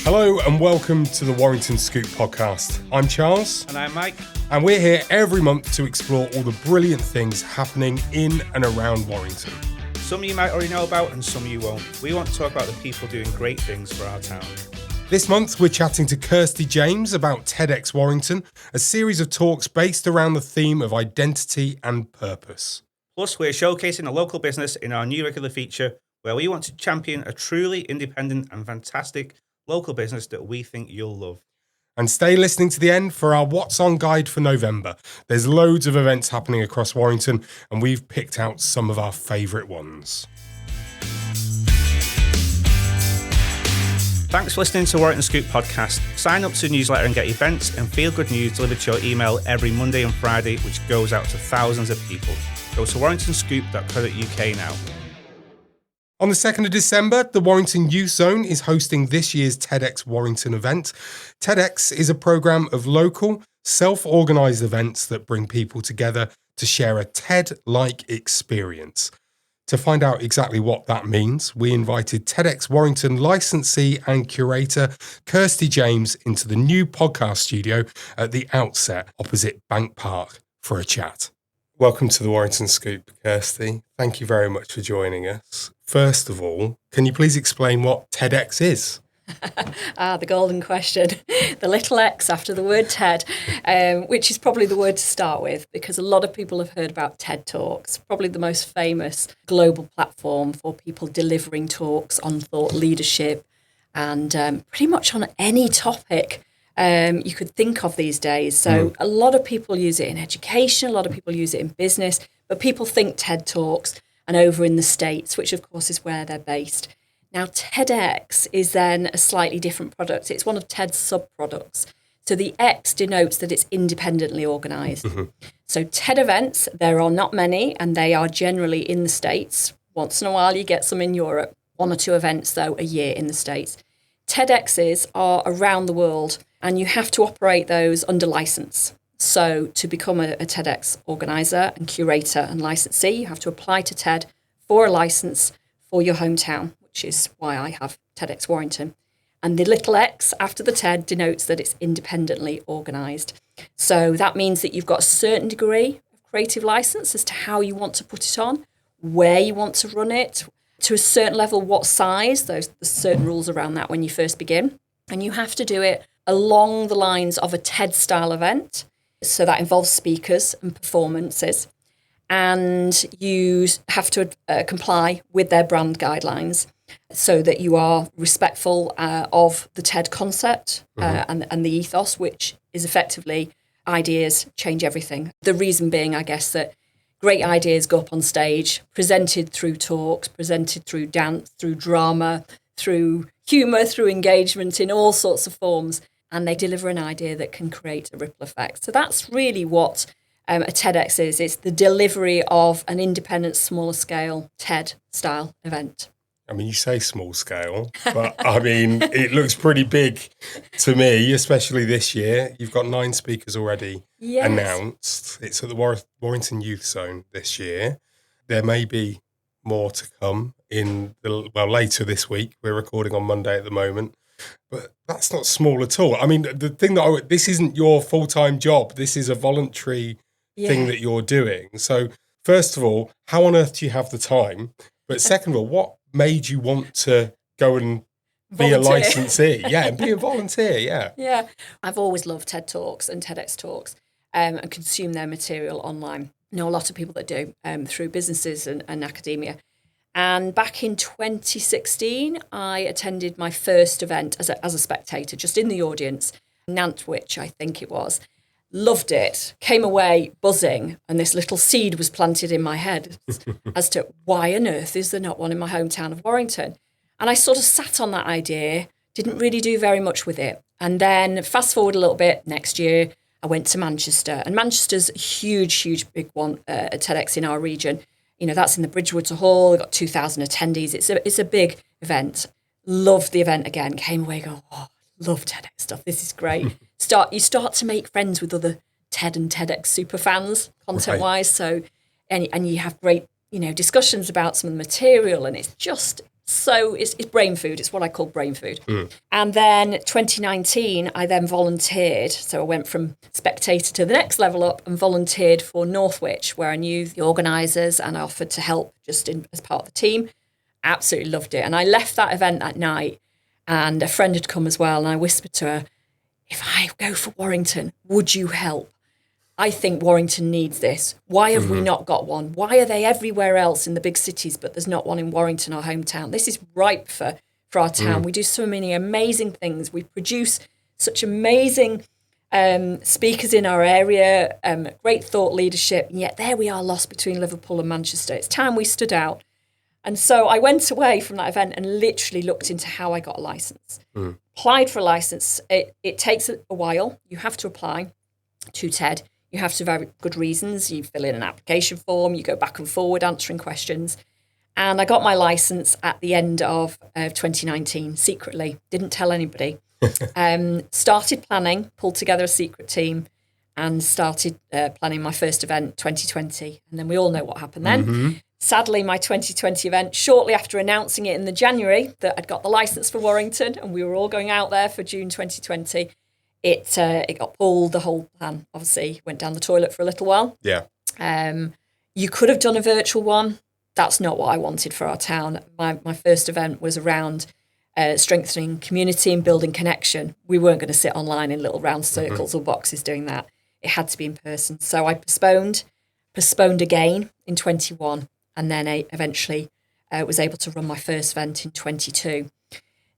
Hello and welcome to the Warrington Scoop podcast. I'm Charles. And I'm Mike. And we're here every month to explore all the brilliant things happening in and around Warrington. Some you might already know about and some you won't. We want to talk about the people doing great things for our town. This month we're chatting to Kirsty James about TEDx Warrington, a series of talks based around the theme of identity and purpose. Plus we're showcasing a local business in our new regular feature where we want to champion a truly independent and fantastic local business that we think you'll love. And stay listening to the end for our What's On guide for November. There's loads of events happening across Warrington and we've picked out some of our favourite ones. Thanks for listening to Warrington Scoop podcast. Sign up to the newsletter and get events and feel-good news delivered to your email every Monday and Friday, which goes out to thousands of people. Go to warringtonscoop.co.uk now. On the 2nd of December, the Warrington Youth Zone is hosting this year's TEDx Warrington event. TEDx is a programme of local, self-organised events that bring people together to share a TED-like experience. To find out exactly what that means, we invited TEDx Warrington licensee and curator Kirsty James into the new podcast studio at the Outset opposite Bank Park for a chat. Welcome to the Warrington Scoop, Kirsty. Thank you very much for joining us. First of all, can you please explain what TEDx is? The golden question. The little X after the word TED, which is probably the word to start with because a lot of people have heard about TED Talks, probably the most famous global platform for people delivering talks on thought leadership and pretty much on any topic you could think of these days. So a lot of people use it in education, a lot of people use it in business, but people think TED Talks and over in the States, which of course is where they're based. Now, TEDx is then a slightly different product. It's one of TED's sub-products. So the X denotes that it's independently organised. Mm-hmm. So TED events, there are not many, and they are generally in the States. Once in a while, you get some in Europe. 1 or 2 events, though, a year in the States. TEDx's are around the world, and you have to operate those under licence. So to become a TEDx organiser and curator and licensee, you have to apply to TED for a licence for your hometown, which is why I have TEDx Warrington. And the little X after the TED denotes that it's independently organised. So that means that you've got a certain degree of creative licence as to how you want to put it on, where you want to run it, to a certain level, what size. There's certain rules around that when you first begin. And you have to do it along the lines of a TED-style event. So that involves speakers and performances. And you have to comply with their brand guidelines so that you are respectful of the TED concept and the ethos, which is effectively ideas change everything. The reason being, I guess, that great ideas go up on stage, presented through talks, presented through dance, through drama, through humour, through engagement in all sorts of forms, and they deliver an idea that can create a ripple effect. So that's really what a TEDx is. It's the delivery of an independent, smaller scale TED-style event. I mean, you say small scale, but I mean, it looks pretty big to me, especially this year. You've got 9 speakers already announced. It's at the Warrington Youth Zone this year. There may be more to come later this week. We're recording on Monday at the moment. But that's not small at all. I mean, the thing this isn't your full-time job. This is a voluntary thing that you're doing. So first of all, how on earth do you have the time? But second of all, what made you want to go and be a licensee? And be a volunteer, Yeah, I've always loved TED Talks and TEDx Talks and consume their material online. I know a lot of people that do through businesses and academia. And back in 2016, I attended my first event as a spectator, just in the audience, Nantwich, I think it was. Loved it, came away buzzing, and this little seed was planted in my head as to why on earth is there not one in my hometown of Warrington? And I sort of sat on that idea, didn't really do very much with it. And then fast forward a little bit, next year, I went to Manchester. And Manchester's a huge, big one at TEDx in our region. You know, that's in the Bridgewater Hall. We've got 2,000 attendees. It's a big event. Loved the event again. Came away going, love TEDx stuff. This is great. You start to make friends with other TED and TEDx super fans, content-wise. So, and you have great, discussions about some of the material, and it's just So it's brain food. It's what I call brain food. And then 2019, I then volunteered. So I went from spectator to the next level up and volunteered for Northwich, where I knew the organisers and I offered to help just as part of the team. Absolutely loved it. And I left that event that night and a friend had come as well. And I whispered to her, if I go for Warrington, would you help? I think Warrington needs this. Why have we not got one? Why are they everywhere else in the big cities, but there's not one in Warrington, our hometown? This is ripe for our town. We do so many amazing things. We produce such amazing speakers in our area, great thought leadership, and yet there we are lost between Liverpool and Manchester. It's time we stood out. And so I went away from that event and literally looked into how I got a licence. Applied for a licence. It takes a while. You have to apply to TED. You have to have very good reasons. You fill in an application form. You go back and forward answering questions. And I got my licence at the end of 2019, secretly. Didn't tell anybody. Started planning, pulled together a secret team and started planning my first event 2020. And then we all know what happened then. Sadly, my 2020 event, shortly after announcing it in the January that I'd got the licence for Warrington and we were all going out there for June 2020, it got pulled, the whole plan obviously went down the toilet for a little while. Yeah. You could have done a virtual one. That's not what I wanted for our town. My first event was around strengthening community and building connection. We weren't going to sit online in little round circles or boxes doing that. It had to be in person. So I postponed again in 21, and then I eventually was able to run my first event in 22.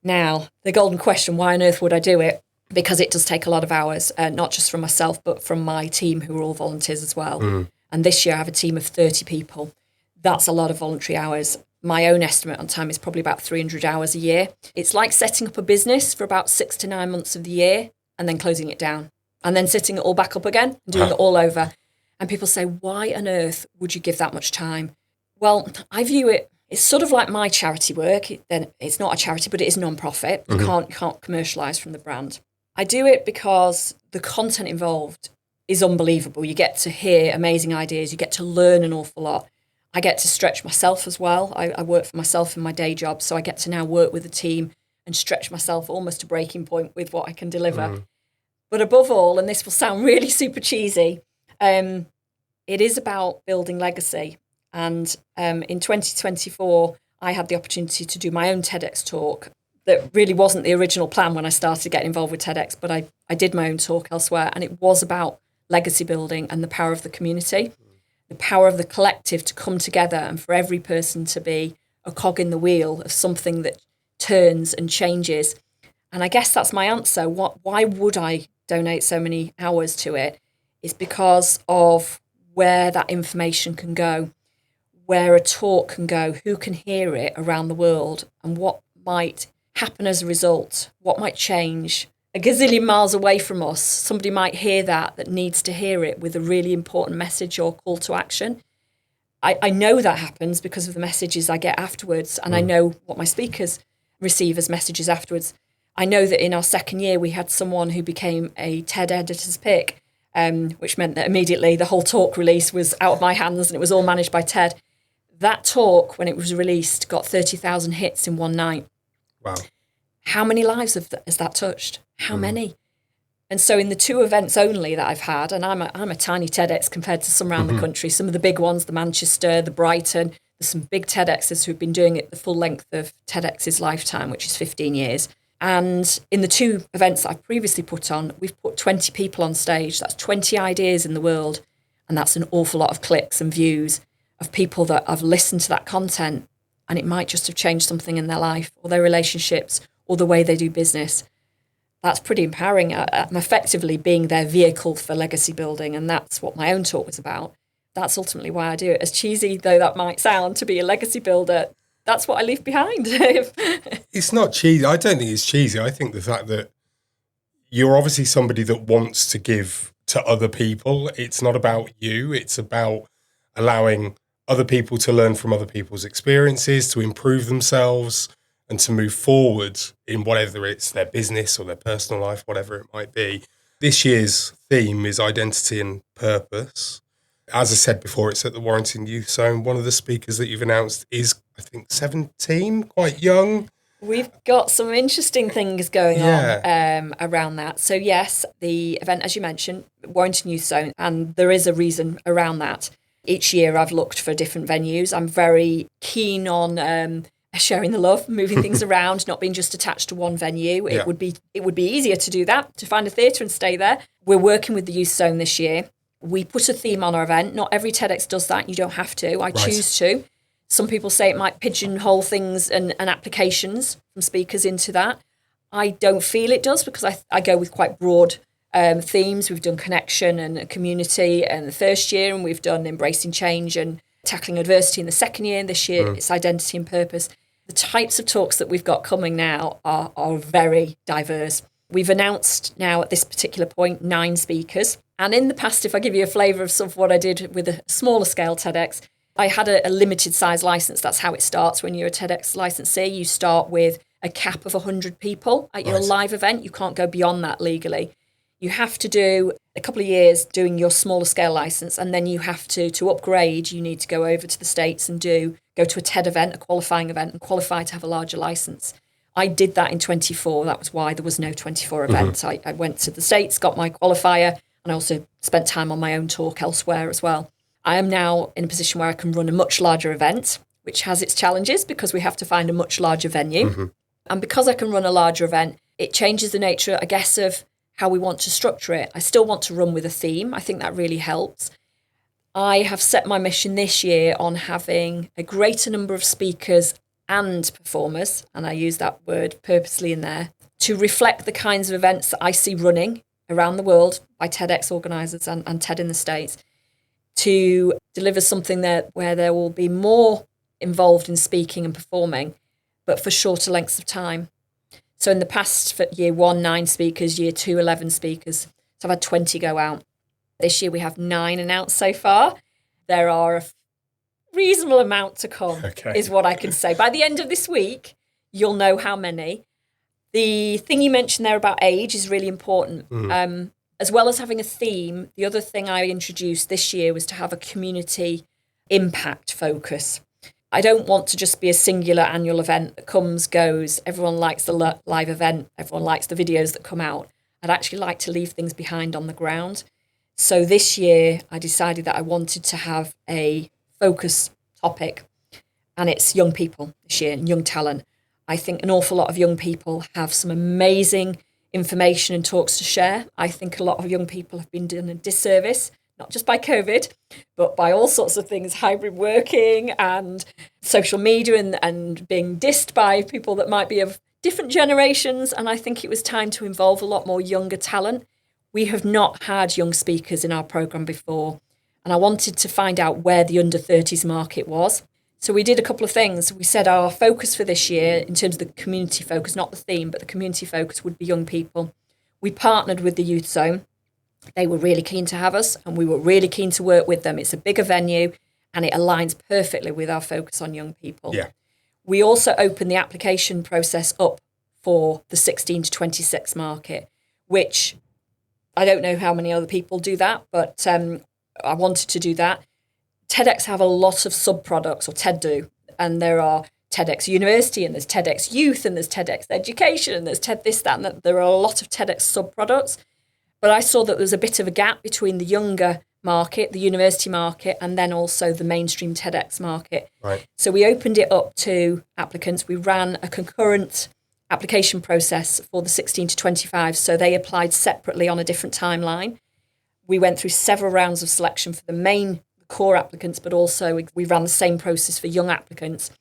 Now, the golden question, why on earth would I do it? Because it does take a lot of hours, not just from myself, but from my team who are all volunteers as well. And this year I have a team of 30 people. That's a lot of voluntary hours. My own estimate on time is probably about 300 hours a year. It's like setting up a business for about 6 to 9 months of the year and then closing it down and then setting it all back up again and doing it all over. And people say, why on earth would you give that much time? Well, I view it's sort of like my charity work. Then it's not a charity, but it is non-profit. You can't commercialise from the brand. I do it because the content involved is unbelievable. You get to hear amazing ideas. You get to learn an awful lot. I get to stretch myself as well. I work for myself in my day job, so I get to now work with a team and stretch myself almost to breaking point with what I can deliver. But above all, and this will sound really super cheesy, it is about building legacy. And in 2024, I had the opportunity to do my own TEDx talk. That really wasn't the original plan when I started getting involved with TEDx, but I did my own talk elsewhere, and it was about legacy building and the power of the community, the power of the collective to come together and for every person to be a cog in the wheel of something that turns and changes. And I guess that's my answer. Why would I donate so many hours to it? It's because of where that information can go, where a talk can go, who can hear it around the world, and what might happen as a result, what might change. A gazillion miles away from us, somebody might hear that needs to hear it with a really important message or call to action. I know that happens because of the messages I get afterwards, and I know what my speakers receive as messages afterwards. I know that in our second year, we had someone who became a TED editor's pick, which meant that immediately the whole talk release was out of my hands and it was all managed by TED. That talk, when it was released, got 30,000 hits in one night. Wow. How many lives has that touched? How many? And so in the 2 events only that I've had, and I'm a tiny TEDx compared to some around the country, some of the big ones, the Manchester, the Brighton, there's some big TEDx's who've been doing it the full length of TEDx's lifetime, which is 15 years. And in the 2 events that I've previously put on, we've put 20 people on stage. That's 20 ideas in the world. And that's an awful lot of clicks and views of people that have listened to that content. And it might just have changed something in their life or their relationships or the way they do business. That's pretty empowering. I'm effectively being their vehicle for legacy building, and that's what my own talk was about. That's ultimately why I do it. As cheesy though that might sound, to be a legacy builder, that's what I leave behind. It's not cheesy. I don't think it's cheesy. I think the fact that you're obviously somebody that wants to give to other people. It's not about you. It's about allowing other people to learn from other people's experiences, to improve themselves and to move forward in whatever it's their business or their personal life, whatever it might be. This year's theme is identity and purpose. As I said before, it's at the Warrington Youth Zone. One of the speakers that you've announced is, I think, 17, quite young. We've got some interesting things going on around that. So yes, the event, as you mentioned, Warrington Youth Zone, and there is a reason around that. Each year I've looked for different venues. I'm very keen on sharing the love, moving things around, not being just attached to one venue. Yeah. It would be easier to do that, to find a theatre and stay there. We're working with the Youth Zone this year. We put a theme on our event. Not every TEDx does that. You don't have to. I choose to. Some people say it might pigeonhole things and applications from speakers into that. I don't feel it does, because I go with quite broad themes. We've done connection and community in the first year, and we've done embracing change and tackling adversity in the second year. And this year it's identity and purpose. The types of talks that we've got coming now are very diverse. We've announced now at this particular point 9 speakers. And in the past, if I give you a flavour of some of what I did with a smaller scale TEDx, I had a limited size license. That's how it starts when you're a TEDx licensee. You start with a cap of 100 people at your live event. You can't go beyond that legally. You have to do a couple of years doing your smaller scale license, and then you have to upgrade. You need to go over to the States and go to a TED event, a qualifying event, and qualify to have a larger license. I did that in 24. That was why there was no 24 events. I went to the States, got my qualifier, and I also spent time on my own talk elsewhere as well. I am now in a position where I can run a much larger event, which has its challenges because we have to find a much larger venue. And because I can run a larger event, it changes the nature, I guess, of how we want to structure it. I still want to run with a theme. I think that really helps. I have set my mission this year on having a greater number of speakers and performers, and I use that word purposely in there, to reflect the kinds of events that I see running around the world by TEDx organisers and TED in the States, to deliver something where there will be more involved in speaking and performing, but for shorter lengths of time. So in the past, for year 1, 9 speakers, year 2, 11 speakers. So I've had 20 go out. This year we have 9 announced so far. There are a reasonable amount to come, is what I can say. By the end of this week, you'll know how many. The thing you mentioned there about age is really important. As well as having a theme, the other thing I introduced this year was to have a community impact focus. I don't want to just be a singular annual event that comes, goes, everyone likes the live event, everyone likes the videos that come out. I'd actually like to leave things behind on the ground. So this year, I decided that I wanted to have a focus topic, and it's young people this year and young talent. I think an awful lot of young people have some amazing information and talks to share. I think a lot of young people have been done a disservice, not just by COVID, but by all sorts of things, hybrid working and social media and being dissed by people that might be of different generations. And I think it was time to involve a lot more younger talent. We have not had young speakers in our programme before, and I wanted to find out where the under 30s market was. So we did a couple of things. We said our focus for this year, in terms of the community focus, not the theme, but the community focus would be young people. We partnered with the Youth Zone. They were really keen to have us, and we were really keen to work with them. It's a bigger venue, and it aligns perfectly with our focus on young people. Yeah. We also opened the application process up for the 16 to 26 market, which I don't know how many other people do that, but I wanted to do that. TEDx have a lot of sub-products, or TED do, and there are TEDx University, and there's TEDx Youth, and there's TEDx Education, and there's TED this, that, and that. There are a lot of TEDx sub-products, but I saw that there was a bit of a gap between the younger market, the university market, and then also the mainstream TEDx market. Right. So we opened it up to applicants. We ran a concurrent application process for the 16 to 25, so they applied separately on a different timeline. We went through several rounds of selection for the main core applicants, but also we ran the same process for young applicants.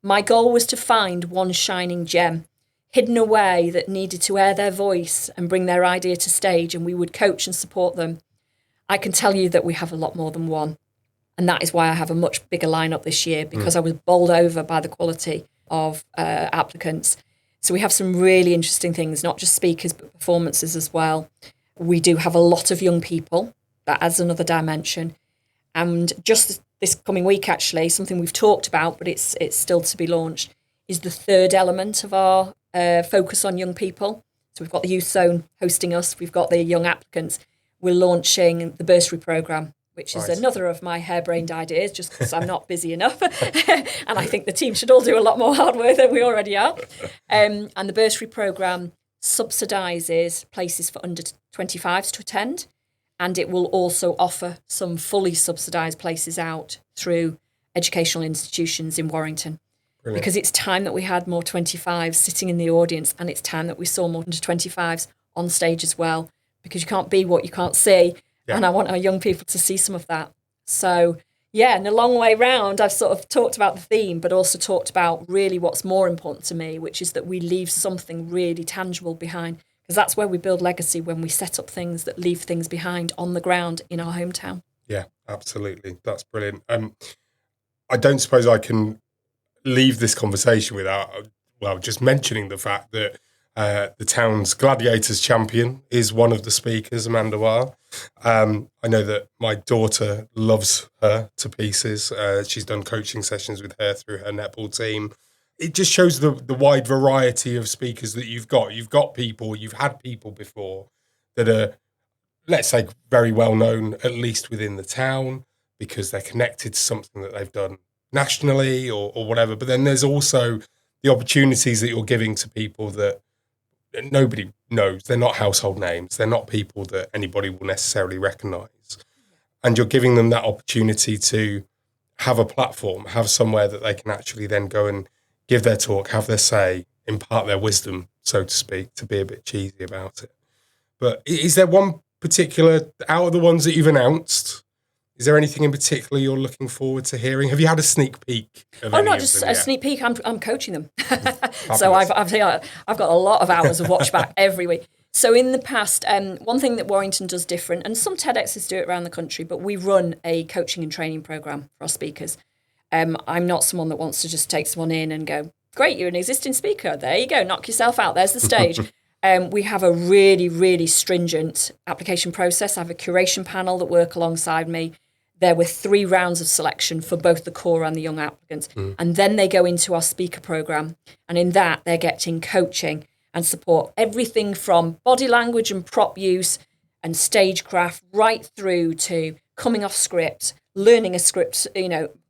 My goal was to find one shining gem hidden away that needed to air their voice and bring their idea to stage, and we would coach and support them. I can tell you that we have a lot more than one, and that is why I have a much bigger lineup this year, because I was bowled over by the quality of applicants. So we have some really interesting things, not just speakers, but performances as well. We do have a lot of young people. That adds another dimension. And just this coming week, actually, something we've talked about, but it's still to be launched, is the third element of our focus on young people. So we've got the Youth Zone hosting us. We've got the young applicants. We're launching the bursary programme which is another of my harebrained ideas, just because I'm not busy enough. And I think the team should all do a lot more hard work than we already are. And the bursary programme subsidises places for under 25s to attend. And it will also offer some fully subsidised places out through educational institutions in Warrington. Brilliant. Because it's time that we had more 25s sitting in the audience, and it's time that we saw more under 25s on stage as well, because you can't be what you can't see. Yeah. And I want our young people to see some of that. So, yeah, in a long way round, I've sort of talked about the theme, but also talked about really what's more important to me, which is that we leave something really tangible behind. Because that's where we build legacy, when we set up things that leave things behind on the ground in our hometown. Yeah, absolutely. That's brilliant. I don't suppose I can leave this conversation without, just mentioning the fact that the town's Gladiators champion is one of the speakers, Amanda Weil. I know that my daughter loves her to pieces. She's done coaching sessions with her through her netball team. It just shows the wide variety of speakers that you've got. You've had people before that are, let's say, very well known, at least within the town, because they're connected to something that they've done nationally or whatever. But then there's also the opportunities that you're giving to people that nobody knows. They're not household names. They're not people that anybody will necessarily recognise. And you're giving them that opportunity to have a platform, have somewhere that they can actually then go and give their talk, have their say, impart their wisdom, so to speak, to be a bit cheesy about it. But is there one particular, out of the ones that you've announced, is there anything in particular you're looking forward to hearing? Have you had a sneak peek? Not just a sneak peek. I'm coaching them. So I've got a lot of hours of watch back every week. So in the past, one thing that Warrington does different, and some TEDx's do it around the country, but we run a coaching and training programme for our speakers. I'm not someone that wants to just take someone in and go, great, you're an existing speaker. There you go, knock yourself out. There's the stage. We have a really, really stringent application process. I have a curation panel that work alongside me. There were 3 rounds of selection for both the core and the young applicants. And then they go into our speaker programme. And in that, they're getting coaching and support, everything from body language and prop use and stagecraft right through to coming off script, learning a script,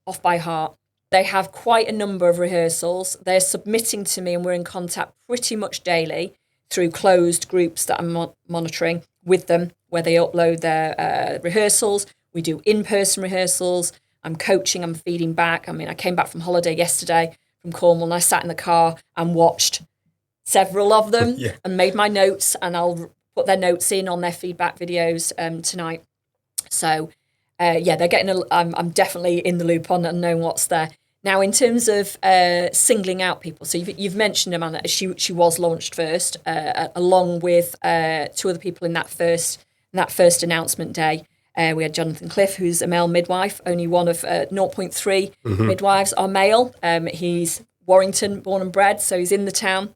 off by heart. They have quite a number of rehearsals. They're submitting to me, and we're in contact pretty much daily through closed groups that I'm monitoring with them, where they upload their rehearsals. We do in-person rehearsals. I'm coaching, I'm feeding back. I came back from holiday yesterday from Cornwall, and I sat in the car and watched several of them and made my notes, and I'll put their notes in on their feedback videos tonight. So they're getting. I'm definitely in the loop on and knowing what's there. Now, in terms of singling out people, so you've mentioned Amanda. She was launched first, along with 2 other people in that first announcement day. We had Jonathan Cliff, who's a male midwife, only one of 0.3 midwives are male. He's Warrington born and bred, so he's in the town.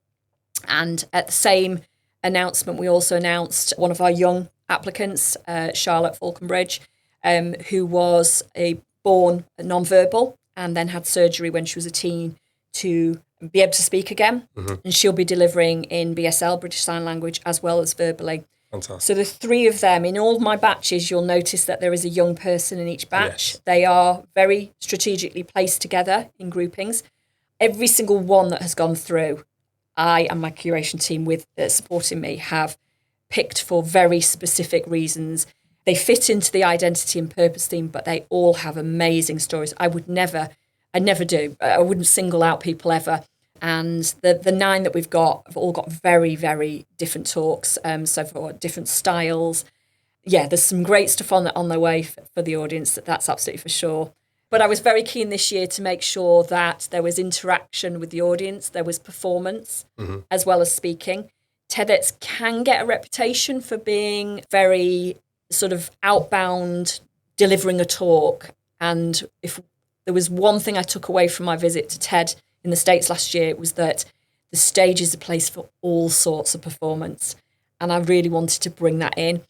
And at the same announcement, we also announced one of our young applicants, Charlotte Falconbridge, who was born non-verbal and then had surgery when she was a teen to be able to speak again. And she'll be delivering in BSL, British Sign Language, as well as verbally. Fantastic. So the 3 of them, in all my batches, you'll notice that there is a young person in each batch. Yes. They are very strategically placed together in groupings. Every single one that has gone through, I and my curation team with supporting me have picked for very specific reasons. They fit into the identity and purpose theme, but they all have amazing stories. I never do. I wouldn't single out people ever. And the 9 that we've got have all got very, very different talks, so for different styles. Yeah, there's some great stuff on the way for the audience, that's absolutely for sure. But I was very keen this year to make sure that there was interaction with the audience, there was performance, as well as speaking. TEDx can get a reputation for being very sort of outbound, delivering a talk. And if there was one thing I took away from my visit to TED in the States last year, it was that the stage is a place for all sorts of performance. And I really wanted to bring that in.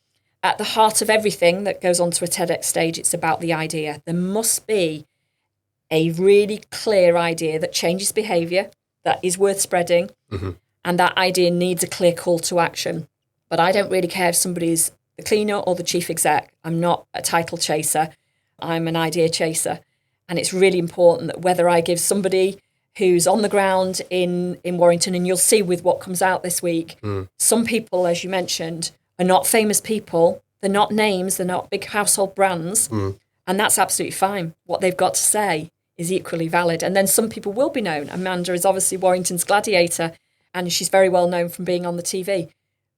At the heart of everything that goes onto a TEDx stage, it's about the idea. There must be a really clear idea that changes behaviour, that is worth spreading, and that idea needs a clear call to action. But I don't really care if somebody's the cleaner or the chief exec. I'm not a title chaser. I'm an idea chaser. And it's really important that whether I give somebody who's on the ground in Warrington, and you'll see with what comes out this week, some people, as you mentioned, are not famous people. They're not names. They're not big household brands. And that's absolutely fine. What they've got to say is equally valid. And then some people will be known. Amanda is obviously Warrington's gladiator, and she's very well known from being on the TV.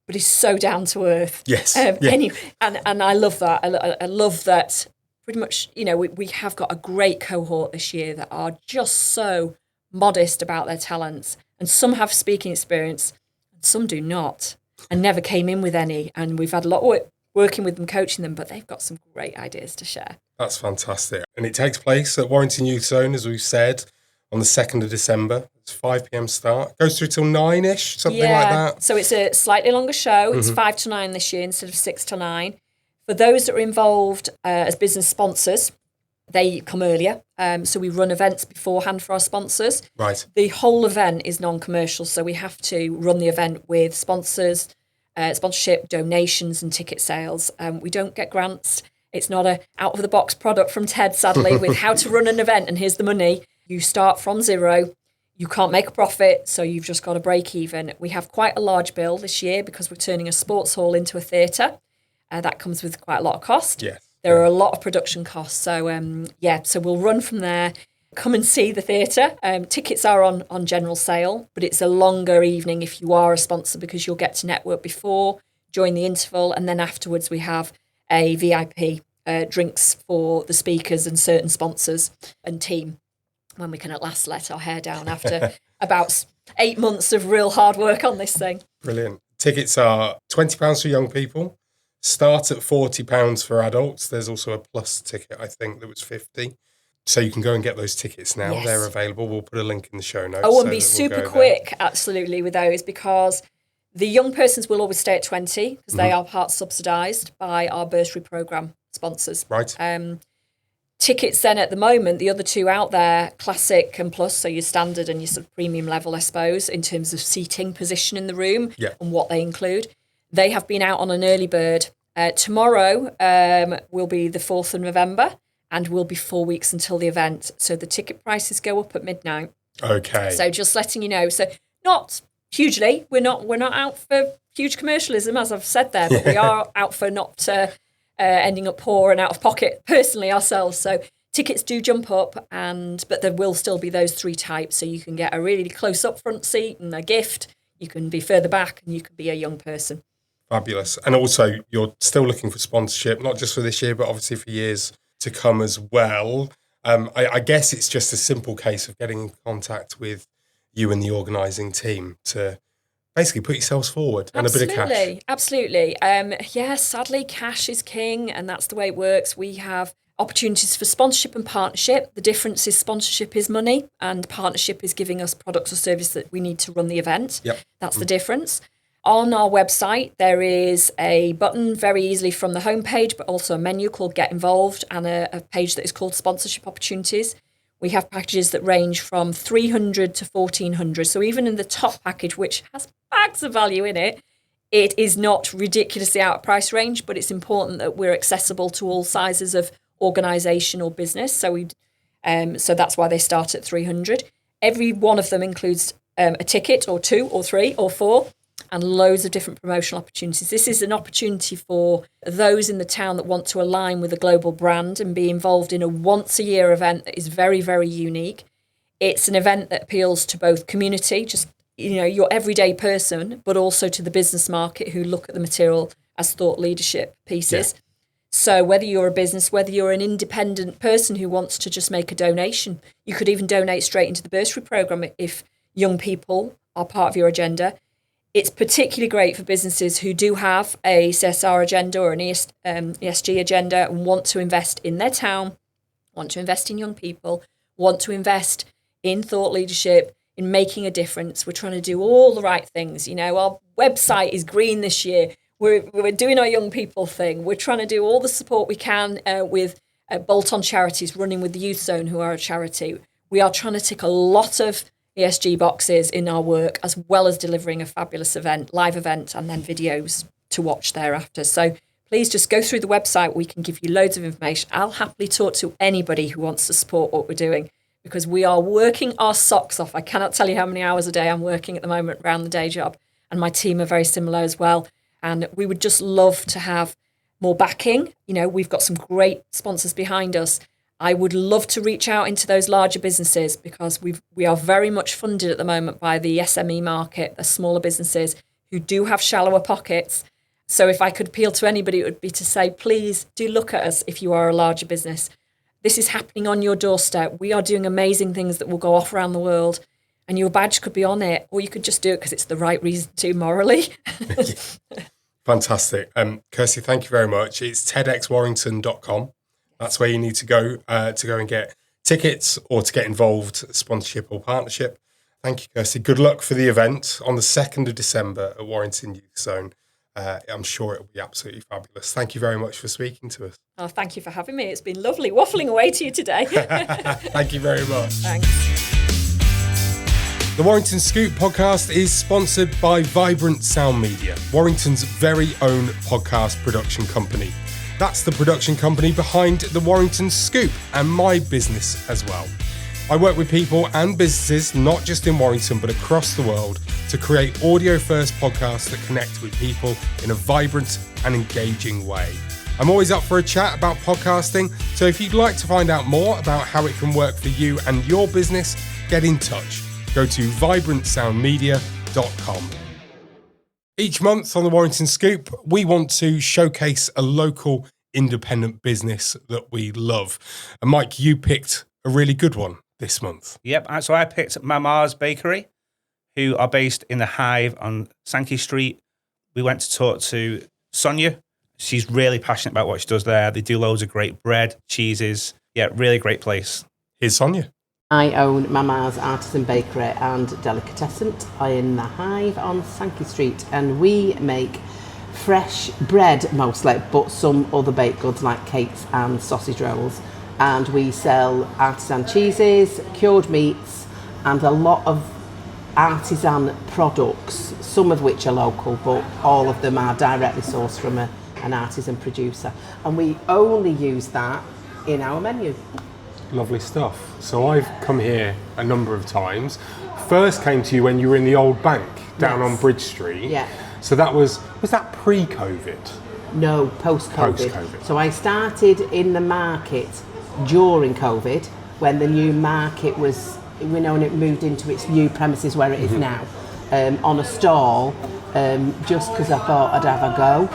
But he's so down to earth. Yes. Anyway, and I love that. I love that pretty much, we have got a great cohort this year that are just so modest about their talents. And some have speaking experience, and some do not, and never came in with any. And we've had a lot of work working with them, coaching them, but they've got some great ideas to share. That's fantastic. And it takes place at Warrington Youth Zone, as we've said, on the 2nd of December. It's 5 p.m. start. Goes through till 9-ish, something like that. So it's a slightly longer show. It's 5 to 9 this year instead of 6 to 9. For those that are involved as business sponsors, they come earlier. So we run events beforehand for our sponsors. Right. The whole event is non-commercial, so we have to run the event with sponsors, sponsorship, donations and ticket sales. We don't get grants. It's not a out-of-the-box product from TED, sadly, with how to run an event and here's the money. You start from zero. You can't make a profit, so you've just got to break even. We have quite a large bill this year because we're turning a sports hall into a theatre. That comes with quite a lot of cost. Yes. There are a lot of production costs. So, so we'll run from there. Come and see the theatre. Tickets are on general sale, but it's a longer evening if you are a sponsor because you'll get to network before, join the interval, and then afterwards we have a VIP drinks for the speakers and certain sponsors and team when we can at last let our hair down after about 8 months of real hard work on this thing. Brilliant. Tickets are £20 for young people, start at £40 for adults. There's also a plus ticket, I think, that was £50. So you can go and get those tickets now. Yes. They're available. We'll put a link in the show notes. Oh, and be super quick, absolutely, with those, because the young persons will always stay at 20 because they are part subsidised by our bursary programme sponsors. Right. Tickets then at the moment, the other two out there, Classic and Plus, so your standard and your sort of premium level, I suppose, in terms of seating position in the room and what they include. They have been out on an early bird. Tomorrow will be the 4th of November and will be 4 weeks until the event. So the ticket prices go up at midnight. Okay. So just letting you know. So not hugely. We're not out for huge commercialism, as I've said there, but we are out for not ending up poor and out of pocket personally ourselves. So tickets do jump up, but there will still be those three types. So you can get a really close up front seat and a gift. You can be further back and you can be a young person. Fabulous. And also you're still looking for sponsorship, not just for this year, but obviously for years to come as well. I guess it's just a simple case of getting in contact with you and the organising team to basically put yourselves forward and a bit of cash. Absolutely. Sadly, cash is king, and that's the way it works. We have opportunities for sponsorship and partnership. The difference is sponsorship is money and partnership is giving us products or services that we need to run the event. Yep. That's the difference. On our website, there is a button very easily from the homepage, but also a menu called Get Involved and a page that is called Sponsorship Opportunities. We have packages that range from 300 to 1,400. So even in the top package, which has bags of value in it, it is not ridiculously out of price range, but it's important that we're accessible to all sizes of organisation or business. So so that's why they start at 300. Every one of them includes a ticket or 2 or 3 or 4 and loads of different promotional opportunities. This is an opportunity for those in the town that want to align with a global brand and be involved in a once-a-year event that is very, very unique. It's an event that appeals to both community, just your everyday person, but also to the business market who look at the material as thought leadership pieces. Yeah. So whether you're a business, whether you're an independent person who wants to just make a donation, you could even donate straight into the bursary programme if young people are part of your agenda. It's particularly great for businesses who do have a CSR agenda or an ESG agenda and want to invest in their town, want to invest in young people, want to invest in thought leadership, in making a difference. We're trying to do all the right things. Our website is green this year. We're doing our young people thing. We're trying to do all the support we can with bolt-on charities, running with the Youth Zone, who are a charity. We are trying to tick a lot of ESG boxes in our work, as well as delivering a fabulous event, live event, and then videos to watch thereafter. So please just go through the website. We can give you loads of information. I'll happily talk to anybody who wants to support what we're doing, because we are working our socks off. I cannot tell you how many hours a day I'm working at the moment around the day job, and my team are very similar as well. And we would just love to have more backing. You know, we've got some great sponsors behind us. I would love to reach out into those larger businesses, because we are very much funded at the moment by the SME market, the smaller businesses who do have shallower pockets. So if I could appeal to anybody, it would be to say, please do look at us if you are a larger business. This is happening on your doorstep. We are doing amazing things that will go off around the world, and your badge could be on it, or you could just do it because it's the right reason to morally. Fantastic. Kirsty, thank you very much. It's TEDxWarrington.com. That's where you need to go and get tickets or to get involved, sponsorship or partnership. Thank you, Kirsty. Good luck for the event on the 2nd of December at Warrington Youth Zone. I'm sure it will be absolutely fabulous. Thank you very much for speaking to us. Oh, thank you for having me. It's been lovely waffling away to you today. Thank you very much. Thanks. The Warrington Scoop podcast is sponsored by Vibrant Sound Media, Warrington's very own podcast production company. That's the production company behind the Warrington Scoop and my business as well. I work with people and businesses, not just in Warrington, but across the world, to create audio-first podcasts that connect with people in a vibrant and engaging way. I'm always up for a chat about podcasting, so if you'd like to find out more about how it can work for you and your business, get in touch. Go to vibrantsoundmedia.com. Each month on the Warrington Scoop, we want to showcase a local independent business that we love. And Mike, you picked a really good one this month. Yep, so I picked Mamars Bakery, who are based in the Hive on Sankey Street. We went to talk to Sonia. She's really passionate about what she does there. They do loads of great bread, cheeses. Yeah, really great place. Here's Sonia. I own Mamars Artisan Bakery and Delicatessen in the Hive on Sankey Street, and we make fresh bread mostly, but some other baked goods like cakes and sausage rolls. And we sell artisan cheeses, cured meats, and a lot of artisan products, some of which are local, but all of them are directly sourced from an artisan producer. And we only use that in our menu. Lovely stuff. So I've come here a number of times. First came to you when you were in the old bank down on Bridge Street. Yeah. So that was that pre-COVID? No, post-COVID. Post-COVID. So I started in the market during COVID, when the new market was, when it moved into its new premises where it is now, on a stall, just because I thought I'd have a go.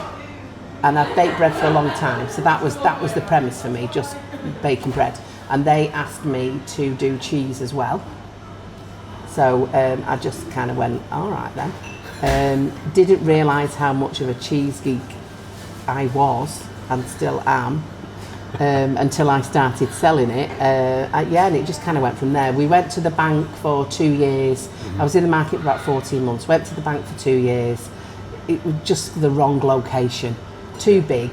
And I've baked bread for a long time, so that was the premise for me, just baking bread. And they asked me to do cheese as well. So I just kind of went, all right then. Didn't realise how much of a cheese geek I was, and still am, until I started selling it. And it just kind of went from there. We went to the bank for 2 years. I was in the market for about 14 months. Went to the bank for 2 years. It was just the wrong location, too big.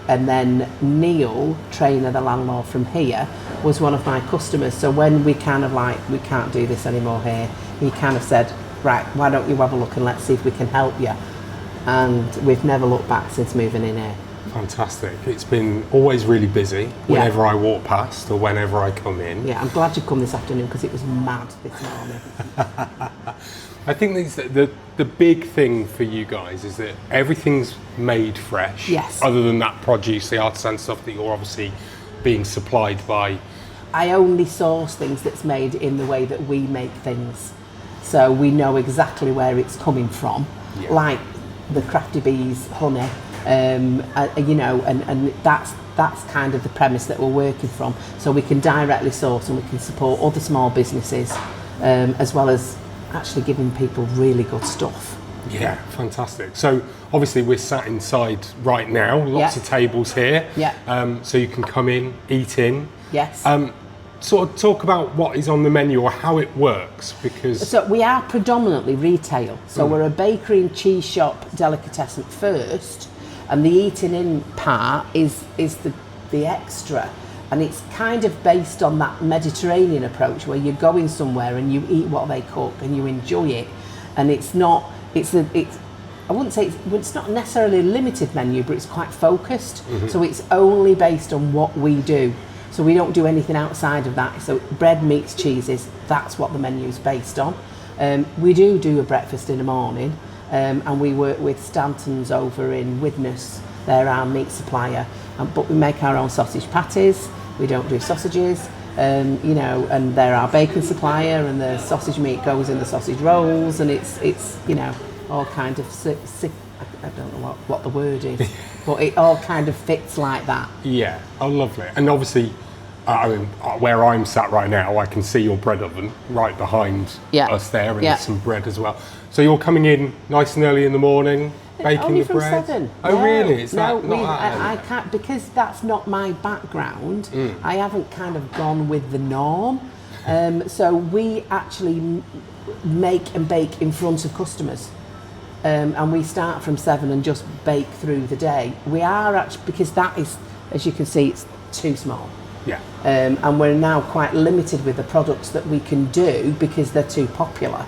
And then Neil, trainer, the landlord from here, was one of my customers. So when we kind of we can't do this anymore here, he kind of said, right, why don't you have a look and let's see if we can help you. And we've never looked back since moving in here. Fantastic. It's been always really busy whenever I walk past or whenever I come in. Yeah, I'm glad you come this afternoon because it was mad this morning. I think the big thing for you guys is that everything's made fresh. Yes. Other than that produce, the artisan stuff that you're obviously being supplied by. I only source things that's made in the way that we make things. So we know exactly where it's coming from. Yeah. Like the Crafty Bees honey, and that's kind of the premise that we're working from. So we can directly source and we can support other small businesses, as well as actually giving people really good stuff. Yeah, fantastic. So obviously we're sat inside right now, lots of tables here. Yeah. So you can come in, eat in. Yes. Sort of talk about what is on the menu or how it works, because... So we are predominantly retail. So we're a bakery and cheese shop, Delicatessen first, and the eating in part is the extra. And it's kind of based on that Mediterranean approach where you're going somewhere and you eat what they cook and you enjoy it. And it's not, it's I wouldn't say it's not necessarily a limited menu, but it's quite focused. So it's only based on what we do. So we don't do anything outside of that. So bread, meats, cheeses, that's what the menu's based on. We do a breakfast in the morning, and we work with Stanton's over in Widnes. They're our meat supplier, but we make our own sausage patties. We don't do sausages, you know, and they're our bacon supplier, and the sausage meat goes in the sausage rolls, and it's you know, all kind of I don't know what the word is, but it all kind of fits like that. Yeah, oh lovely. And obviously, I mean, where I'm sat right now, I can see your bread oven right behind us there, and there's some bread as well. So you're coming in nice and early in the morning, baking Only the from bread? 7. Oh really? It's no, not that I can't, because that's not my background. I haven't kind of gone with the norm. So we actually make and bake in front of customers. And we start from 7 and just bake through the day. We are actually, because that is, as you can see, it's too small. Yeah. And we're now quite limited with the products that we can do because they're too popular.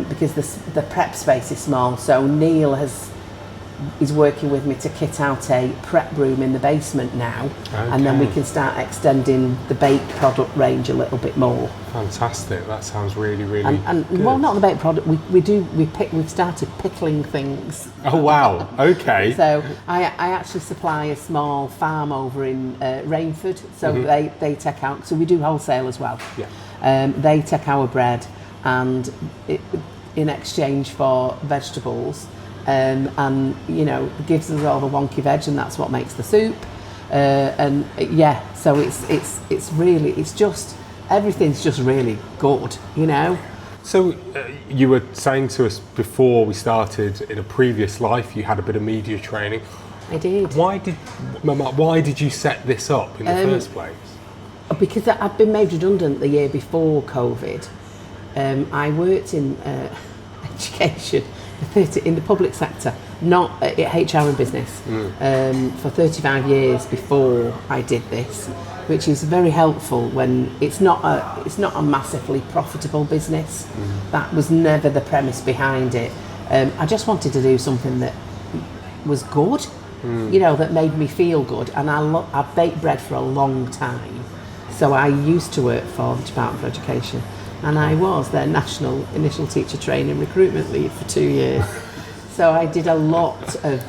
Because the prep space is small. So Neil is working with me to kit out a prep room in the basement now, and then we can start extending the baked product range a little bit more. Fantastic. That sounds really, really and good. well, not the baked product. We've started pickling things. Oh wow. Okay. So I actually supply a small farm over in Rainford. So they take out. So we do wholesale as well. Yeah. They take our bread, and in exchange for vegetables. And you know, gives us all the wonky veg, and that's what makes the soup. And yeah, so it's really, it's just, everything's just really good, you know. So you were saying to us before we started, in a previous life you had a bit of media training. I did. Why did you set this up in the first place? Because I've been made redundant the year before COVID. I worked in education in the public sector, not HR and business, for 35 years before I did this, which is very helpful when it's not a massively profitable business. That was never the premise behind it. I just wanted to do something that was good, you know, that made me feel good. And I baked bread for a long time, so I used to work for the Department for Education. And I was their National Initial Teacher Training Recruitment Lead for 2 years. So I did a lot of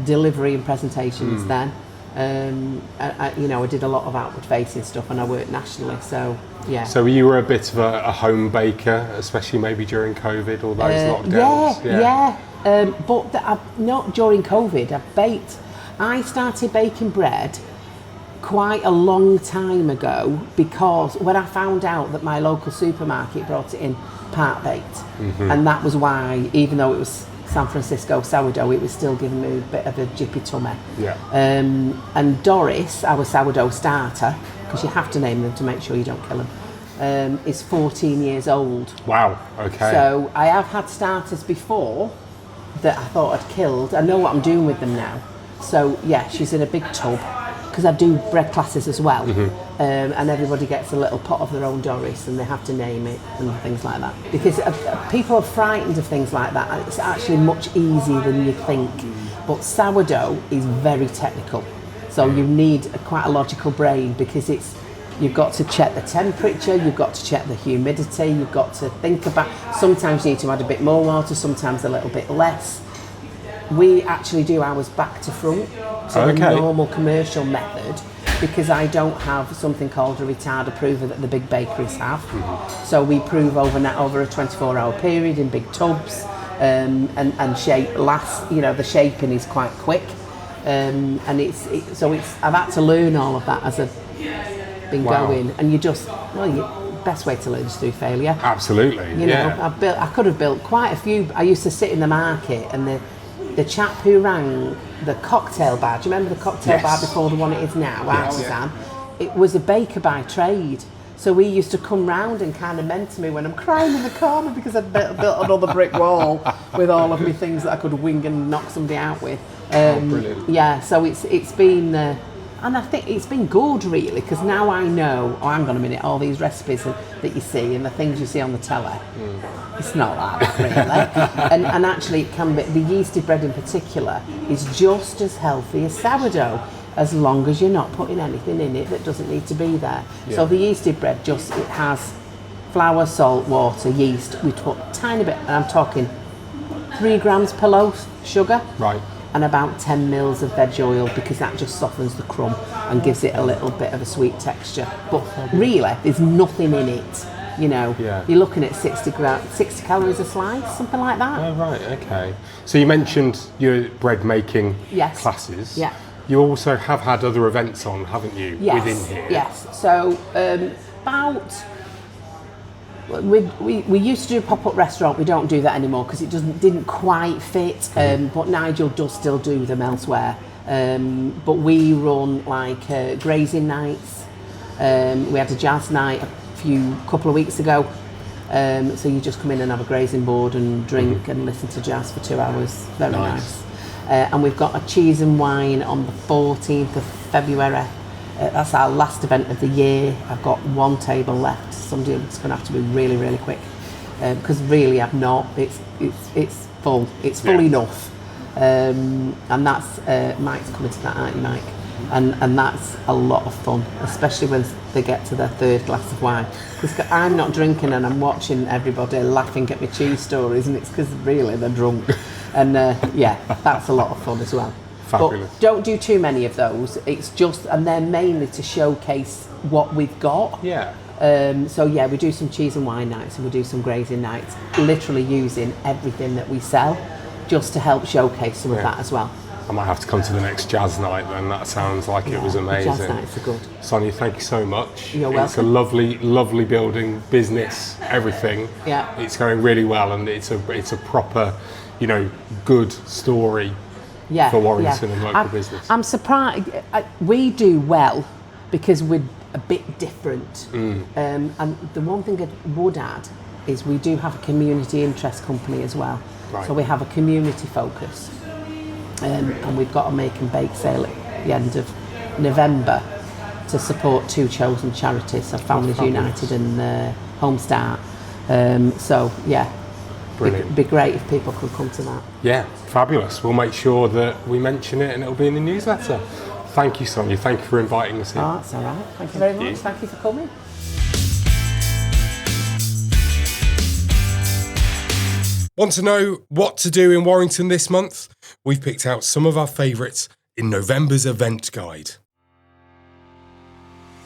delivery and presentations then. I did a lot of outward facing stuff, and I worked nationally, so yeah. So you were a bit of a home baker, especially maybe during COVID, all those lockdowns? But not during COVID. I started baking bread quite a long time ago, because when I found out that my local supermarket brought it in part baked, and that was why, even though it was San Francisco sourdough, it was still giving me a bit of a jippy tummy. Yeah. And Doris, our sourdough starter, because you have to name them to make sure you don't kill them, is 14 years old. Wow. Okay. So I have had starters before that I thought I'd killed. I know what I'm doing with them now. So yeah, she's in a big tub, because I do bread classes as well, and everybody gets a little pot of their own Doris, and they have to name it and things like that. Because people are frightened of things like that, and it's actually much easier than you think. But sourdough is very technical, so you need quite a logical brain, because you've got to check the temperature, you've got to check the humidity, you've got to think about, sometimes you need to add a bit more water, sometimes a little bit less. We actually do ours back to front, so the normal commercial method, because I don't have something called a retarder prover that the big bakeries have. So we prove over a 24-hour period in big tubs, and shape lasts. You know, the shaping is quite quick, and I've had to learn all of that as I've been going. And best way to learn is through failure. Absolutely. You know, I could have built quite a few. I used to sit in the market, and the chap who rang the cocktail bar, do you remember the cocktail bar before the one it is now, Artisan? It was a baker by trade. So he used to come round and kind of mentor me when I'm crying in the corner because I'd built another brick wall with all of my things that I could wing and knock somebody out with. Brilliant. Yeah, so it's been, And I think it's been good, really, because now I know, oh, hang on a minute, all these recipes that you see and the things you see on the telly, it's not like that, really. and actually, it can be, the yeasty bread in particular is just as healthy as sourdough, as long as you're not putting anything in it that doesn't need to be there. Yeah. So the yeasty bread it has flour, salt, water, yeast. We put a tiny bit, and I'm talking 3 grams per loaf sugar. Right. And about 10 mils of veg oil, because that just softens the crumb and gives it a little bit of a sweet texture. But really, there's nothing in it. You know, You're looking at 60 calories a slice, something like that. Oh, right, okay. So you mentioned your bread making classes. Yeah. You also have had other events on, haven't you, within here? Yes. So we used to do a pop-up restaurant. We don't do that anymore because it didn't quite fit. But Nigel does still do them elsewhere. But we run like grazing nights. We had a jazz night a couple of weeks ago. So you just come in and have a grazing board and drink and listen to jazz for 2 hours. Very nice. And we've got a cheese and wine on the 14th of February. That's our last event of the year. I've got 1 table left. Somebody's going to have to be really, really quick because really I've not. It's full. It's full enough. And that's Mike's coming to that, aren't you, Mike? And that's a lot of fun, especially when they get to their 3rd glass of wine. Because I'm not drinking and I'm watching everybody laughing at my cheese stories, and it's because really they're drunk. And that's a lot of fun as well. Fabulous. But don't do too many of those. It's just, and they're mainly to showcase what we've got. Yeah. We do some cheese and wine nights and we do some grazing nights, literally using everything that we sell just to help showcase some of that as well. I might have to come to the next jazz night then. That sounds like it was amazing. Jazz nights are good. Sonia, thank you so much. You're welcome. It's a lovely, lovely building, business, everything. Yeah. It's going really well, and it's a proper, good story for Warrington and local business. I'm surprised. We do well because we're a bit different. And the one thing I would add is we do have a community interest company as well. Right. So we have a community focus. And we've got a make and bake sale at the end of November to support 2 chosen charities, so Families United and Home Start. Brilliant. It'd be great if people could come to that. Yeah, fabulous. We'll make sure that we mention it and it'll be in the newsletter. Thank you, Sonia. Thank you for inviting us in. Oh, that's all right. Thank you very much. Thank you for coming. Want to know what to do in Warrington this month? We've picked out some of our favourites in November's event guide.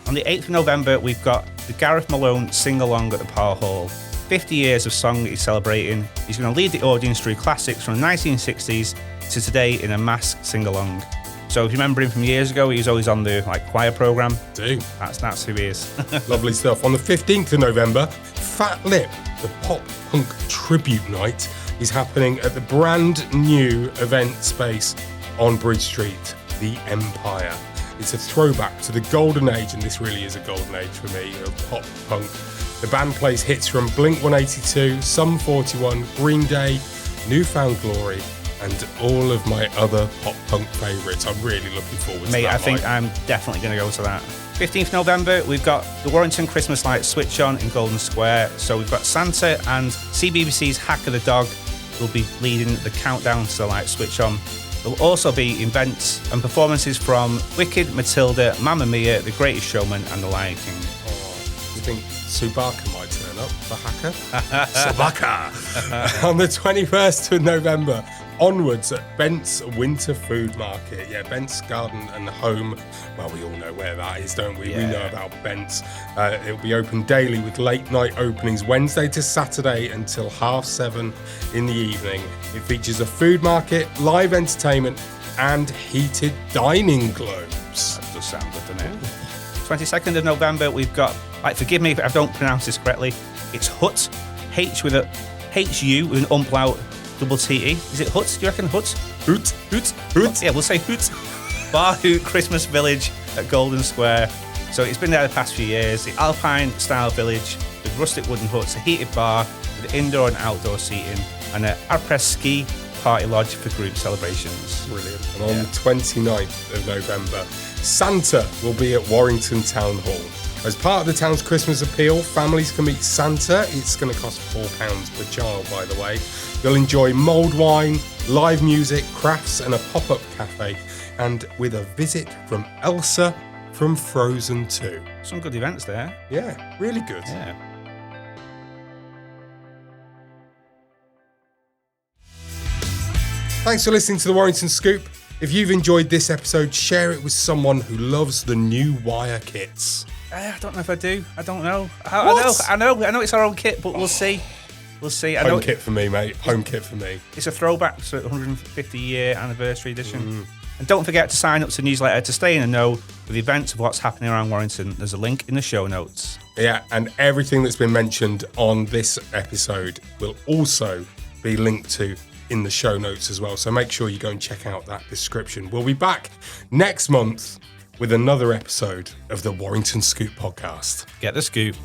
On the 8th of November, we've got the Gareth Malone sing-along at the Power Hall. 50 years of song that he's celebrating. He's going to lead the audience through classics from the 1960s to today in a mass sing-along. So if you remember him from years ago, he was always on the choir programme. That's who he is. Lovely stuff. On the 15th of November, Fat Lip, the pop punk tribute night, is happening at the brand new event space on Bridge Street, the Empire. It's a throwback to the golden age, and this really is a golden age for me, of pop punk. The band plays hits from Blink-182, Sum 41, Green Day, Newfound Glory, and all of my other pop punk favourites. I'm really looking forward to that. Mate, I think I'm definitely going to go to that. 15th November, we've got the Warrington Christmas lights switch on in Golden Square. So we've got Santa and CBBC's Hack of the Dog will be leading the countdown to the light switch on. There'll also be events and performances from Wicked, Matilda, Mamma Mia, The Greatest Showman and The Lion King. Do you think Subaka might turn up for Hacker? Subaka! On the 21st of November, onwards at Bent's Winter Food Market. Yeah, Bent's Garden and Home. Well, we all know where that is, don't we? Yeah. We know about Bent's. It'll be open daily with late night openings Wednesday to Saturday until 7:30 in the evening. It features a food market, live entertainment and heated dining globes. That does sound good, doesn't it? 22nd of November, we've got, forgive me if I don't pronounce this correctly, it's Hut, H with a H-U with an umlaut, double T-E. Is it Hut? Do you reckon Hut? Hoot. Yeah, we'll say Hoot. Bar Hoot Christmas Village at Golden Square. So it's been there the past few years. The Alpine-style village with rustic wooden huts, a heated bar with indoor and outdoor seating, and an après-ski party lodge for group celebrations. Brilliant. And on the 29th of November, Santa will be at Warrington Town Hall. As part of the town's Christmas appeal, families can meet Santa. It's going to cost £4 per child, by the way. You'll enjoy mulled wine, live music, crafts and a pop-up cafe, and with a visit from Elsa from Frozen 2. Some good events there. Yeah, really good. Yeah. Thanks for listening to the Warrington Scoop. If you've enjoyed this episode, share it with someone who loves the new wire kits. I don't know if I do. I don't know. What? I know it's our own kit, but we'll see. We'll see. Home kit for me, mate. Home kit for me. It's a throwback to the 150-year anniversary edition. And don't forget to sign up to the newsletter to stay in the know with events of what's happening around Warrington. There's a link in the show notes. Yeah, and everything that's been mentioned on this episode will also be linked to in the show notes as well. So make sure you go and check out that description. We'll be back next month with another episode of the Warrington Scoop podcast. Get the scoop.